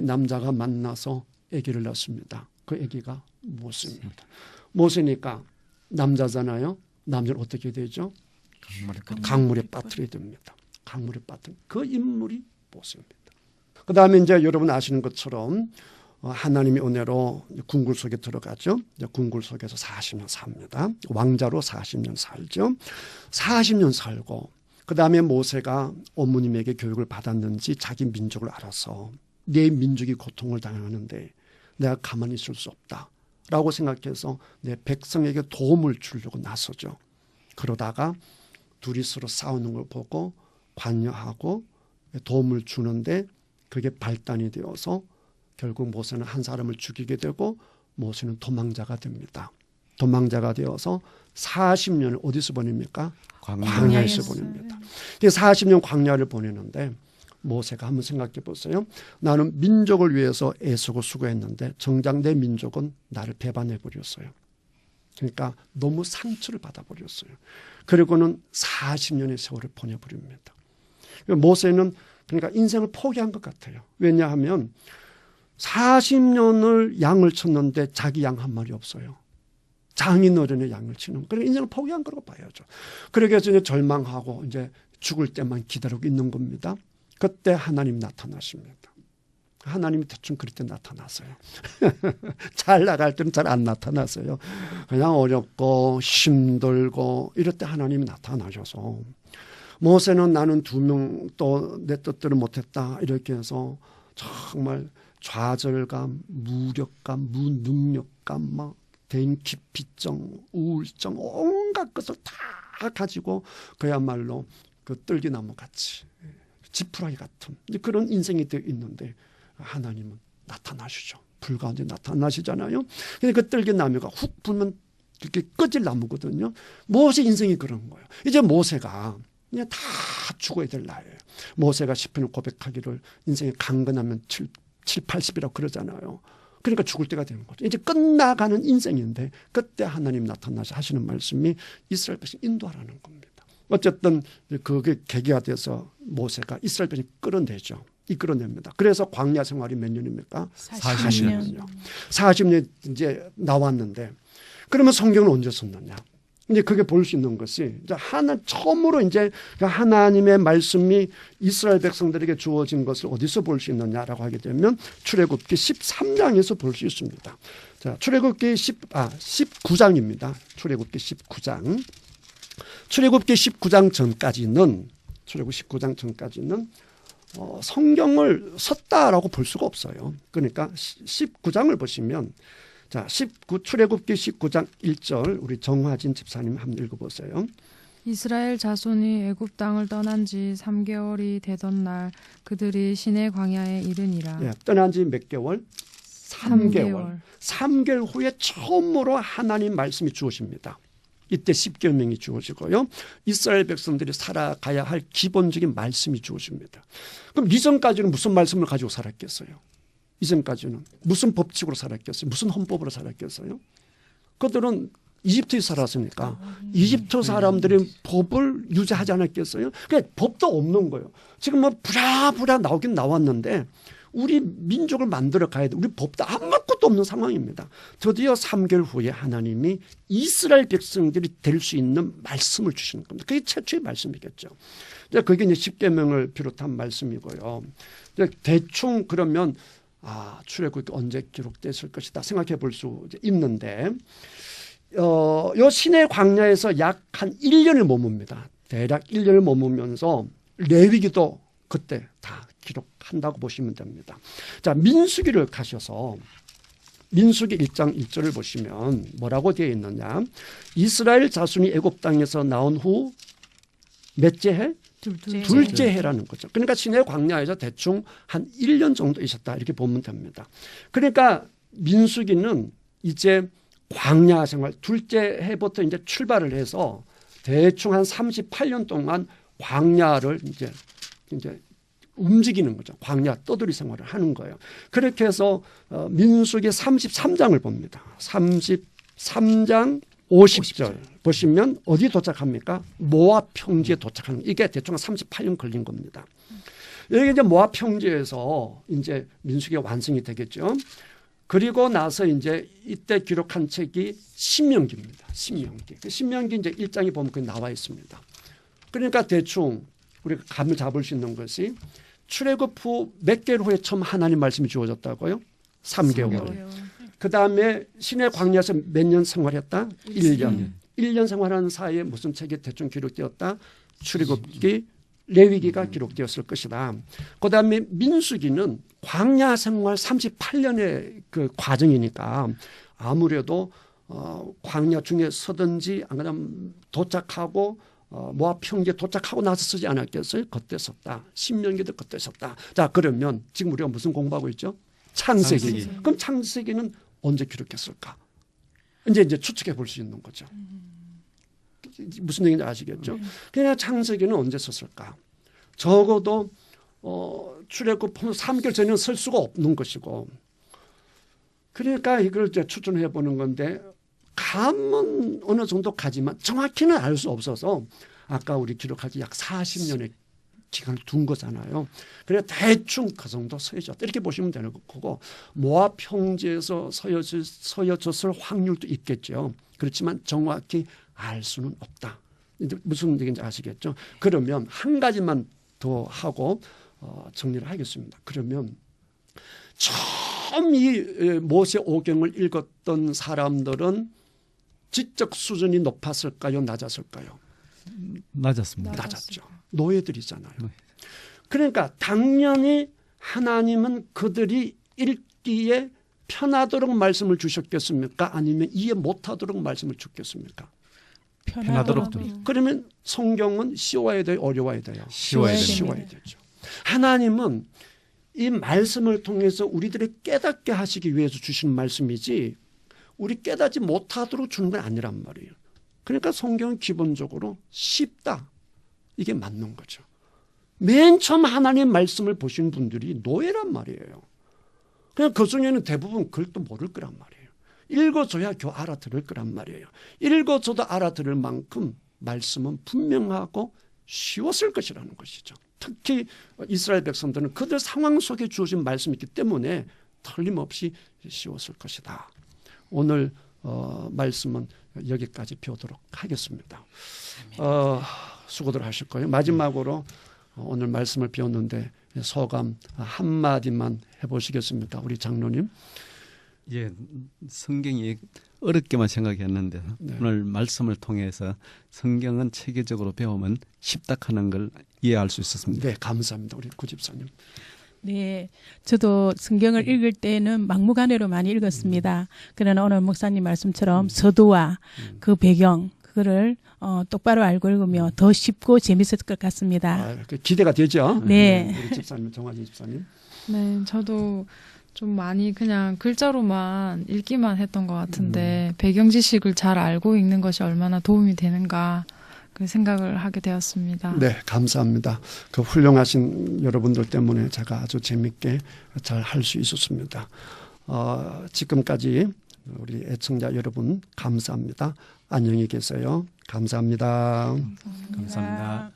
남자가 만나서 아기를 낳습니다. 그 아기가 모세입니다. 모세니까 남자잖아요. 남자는 어떻게 되죠? 강물에 빠뜨려야 됩니다. 강물에 빠뜨린 그 인물이 모세입니다. 그 다음에 이제 여러분 아시는 것처럼 하나님의 은혜로 궁굴 속에 들어가죠. 궁굴 속에서 40년 삽니다. 왕자로 40년 살죠. 40년 살고 그 다음에 모세가 어머님에게 교육을 받았는지 자기 민족을 알아서 내 민족이 고통을 당하는데 내가 가만히 있을 수 없다라고 생각해서 내 백성에게 도움을 주려고 나서죠. 그러다가 둘이 서로 싸우는 걸 보고 관여하고 도움을 주는데 그게 발단이 되어서 결국 모세는 한 사람을 죽이게 되고 모세는 도망자가 됩니다. 도망자가 되어서 40년을 어디서 보냅니까? 광야에서 보냅니다. 40년 광야를 보내는데 모세가 한번 생각해 보세요. 나는 민족을 위해서 애쓰고 수고했는데 정작 내 민족은 나를 배반해 버렸어요. 그러니까 너무 상처를 받아버렸어요. 그리고는 40년의 세월을 보내버립니다. 모세는 그러니까 인생을 포기한 것 같아요. 왜냐하면 40년을 양을 쳤는데 자기 양 한 마리 없어요. 장인어른의 양을 치는. 그러니까 인생을 포기한 거라고 봐야죠. 그래서 이제 절망하고 이제 죽을 때만 기다리고 있는 겁니다. 그때 하나님 나타나십니다. 하나님이 대충 그럴 때 나타났어요. 잘 나갈 때는 잘 안 나타났어요. 그냥 어렵고 힘들고 이럴 때 하나님이 나타나셔서 모세는 나는 2명 또 내 뜻대로 못했다 이렇게 해서 정말 좌절감, 무력감, 무능력감, 막 대인기피증, 우울증 온갖 것을 다 가지고 그야말로 그 뜰기나무 같이 지푸라기 같은 그런 인생이 되어 있는데 하나님은 나타나시죠. 불 가운데 나타나시잖아요. 근데 그 뜰기나무가 훅 불면 그렇게 꺼질 나무거든요. 모세 인생이 그런 거예요. 이제 모세가 그냥 다 죽어야 될 나이에요. 모세가 시편을 고백하기를 인생이 강건하면 80이라고 그러잖아요. 그러니까 죽을 때가 되는 거죠. 이제 끝나가는 인생인데 그때 하나님 나타나서 하시는 말씀이 이스라엘 백성 인도하라는 겁니다. 어쨌든 그게 계기가 돼서 모세가 이스라엘 백성 끌어내죠. 이끌어냅니다. 그래서 광야 생활이 몇 년입니까? 40년. 40년 이제 나왔는데 그러면 성경은 언제 썼느냐? 이제 그게 볼 수 있는 것이 이제 처음으로 이제 하나님의 말씀이 이스라엘 백성들에게 주어진 것을 어디서 볼 수 있느냐라고 하게 되면 출애굽기 13장에서 볼 수 있습니다. 자, 출애굽기 19장입니다. 출애굽기 19장. 출애굽기 19장 전까지는 성경을 썼다라고 볼 수가 없어요. 그러니까 19장을 보시면 자, 출애굽기 19장 1절 우리 정화진 집사님 한번 읽어보세요. 이스라엘 자손이 애굽 땅을 떠난 지 3개월이 되던 날 그들이 시내 광야에 이르니라. 예, 떠난 지 몇 개월? 3개월. 3개월 후에 처음으로 하나님 말씀이 주어집니다. 이때 십계명이 주어지고요. 이스라엘 백성들이 살아가야 할 기본적인 말씀이 주어집니다. 그럼 이전까지는 무슨 말씀을 가지고 살았겠어요? 이전까지는 무슨 법칙으로 살았겠어요? 무슨 헌법으로 살았겠어요? 그들은 이집트에 살았으니까 이집트 사람들이 법을 유지하지 않았겠어요? 그러니까 법도 없는 거예요. 지금 뭐 부랴부랴 나오긴 나왔는데 우리 민족을 만들어 가야 돼. 우리 법도 아무것도 없는 상황입니다. 드디어 3개월 후에 하나님이 이스라엘 백성들이 될 수 있는 말씀을 주시는 겁니다. 그게 최초의 말씀이겠죠. 그게 이제 십계명을 비롯한 말씀이고요. 대충 그러면 출애굽이 언제 기록됐을 것이다 생각해 볼 수 있는데 요 시내 광야에서 약 한 1년을 머뭅니다. 대략 1년을 머무면서 레위기도 그때 다 기록한다고 보시면 됩니다. 자, 민수기를 가셔서 민수기 1장 1절을 보시면 뭐라고 되어 있느냐? 이스라엘 자손이 애굽 땅에서 나온 후 몇째 해? 둘째 해라는 거죠. 그러니까 시내 광야에서 대충 한 1년 정도 있었다 이렇게 보면 됩니다. 그러니까 민수기는 이제 광야 생활 둘째 해부터 이제 출발을 해서 대충 한 38년 동안 광야를 이제 움직이는 거죠. 광야 떠돌이 생활을 하는 거예요. 그렇게 해서 민수기 33장을 봅니다. 33장 50절 보시면 어디 도착합니까? 모압 평지에 도착하는 이게 대충 한 38년 걸린 겁니다. 여기 이제 모압 평지에서 이제 민수기가 완성이 되겠죠. 그리고 나서 이제 이때 기록한 책이 신명기입니다. 신명기 이제 1장에 보면 그게 나와 있습니다. 그러니까 대충 우리가 감을 잡을 수 있는 것이 출애굽 후 몇 개월 후에 처음 하나님 말씀이 주어졌다고요? 3개월. 그다음에 시내 광야에서 몇 년 생활했다? 1년. 1년 생활하는 사이에 무슨 책이 대충 기록되었다? 출애굽기, 레위기가 기록되었을 것이다. 그다음에 민수기는 광야 생활 38년의 그 과정이니까 아무래도 광야 중에 서든지 안 그러면 도착하고 모압 평지에 도착하고 나서 쓰지 않았겠어요? 그때 썼다. 신명기도 그때 썼다. 자, 그러면 지금 우리가 무슨 공부하고 있죠? 창세기. 그럼 창세기는 언제 기록했을까? 이제 추측해 볼 수 있는 거죠. 무슨 얘기인지 아시겠죠? 그냥 창세기는 언제 썼을까? 적어도 출애굽 3개월 전에는 쓸 수가 없는 것이고, 그러니까 이걸 이제 추천해 보는 건데 감은 어느 정도 가지만 정확히는 알 수 없어서 아까 우리 기록하기 약 40년의 기간을 둔 거잖아요. 그래 대충 그 정도 서여졌다 이렇게 보시면 되는 거고, 모압 평지에서 서여졌을 확률도 있겠죠. 그렇지만 정확히 알 수는 없다. 무슨 얘기인지 아시겠죠? 그러면 한 가지만 더 하고 정리를 하겠습니다. 그러면 처음 이 모세 오경을 읽었던 사람들은 지적 수준이 높았을까요? 낮았을까요? 낮았습니다. 낮았죠. 노예들이잖아요. 그러니까 당연히 하나님은 그들이 읽기에 편하도록 말씀을 주셨겠습니까? 아니면 이해 못하도록 말씀을 주겠습니까? 편하도록. 그러면 성경은 쉬워야 돼요? 어려워야 돼요? 쉬워야 되죠. 하나님은 이 말씀을 통해서 우리들이 깨닫게 하시기 위해서 주시는 말씀이지 우리 깨닫지 못하도록 주는 건 아니란 말이에요. 그러니까 성경은 기본적으로 쉽다. 이게 맞는 거죠. 맨 처음 하나님의 말씀을 보신 분들이 노예란 말이에요. 그냥 그 중에는 대부분 글도 모를 거란 말이에요. 읽어줘야 겨우 알아들을 거란 말이에요. 읽어줘도 알아들을 만큼 말씀은 분명하고 쉬웠을 것이라는 것이죠. 특히 이스라엘 백성들은 그들 상황 속에 주어진 말씀이 있기 때문에 틀림없이 쉬웠을 것이다. 오늘 말씀은 여기까지 배우도록 하겠습니다. 수고들 하실 거예요. 마지막으로 오늘 말씀을 배웠는데 소감 한마디만 해보시겠습니까? 우리 장로님. 예, 성경이 어렵게만 생각했는데 네. 오늘 말씀을 통해서 성경은 체계적으로 배우면 쉽다 하는 걸 이해할 수 있었습니다. 네, 감사합니다. 우리 구집사님. 네, 저도 성경을 읽을 때는 막무가내로 많이 읽었습니다. 그러나 오늘 목사님 말씀처럼 서두와 그 배경 그거를 똑바로 알고 읽으면 더 쉽고 재밌을 것 같습니다. 기대가 되죠? 네. 우리 집사님, 정화진 집사님. 네, 저도 좀 많이 그냥 글자로만 읽기만 했던 것 같은데 배경 지식을 잘 알고 읽는 것이 얼마나 도움이 되는가 그 생각을 하게 되었습니다. 네, 감사합니다. 그 훌륭하신 여러분들 때문에 제가 아주 재밌게 잘 할 수 있었습니다. 지금까지 우리 애청자 여러분 감사합니다. 안녕히 계세요. 감사합니다. 감사합니다.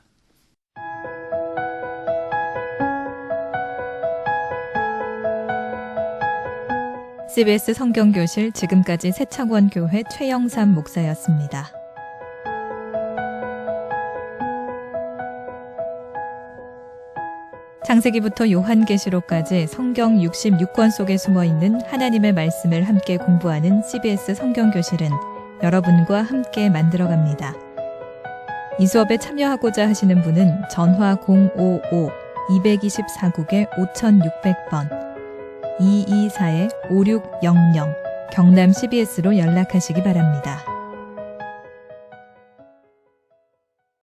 CBS 성경교실 지금까지 새창원교회 최영삼 목사였습니다. 창세기부터 요한계시록까지 성경 66권 속에 숨어있는 하나님의 말씀을 함께 공부하는 CBS 성경교실은 여러분과 함께 만들어갑니다. 이 수업에 참여하고자 하시는 분은 전화 055-224국에 5600번 224-5600 경남 CBS로 연락하시기 바랍니다.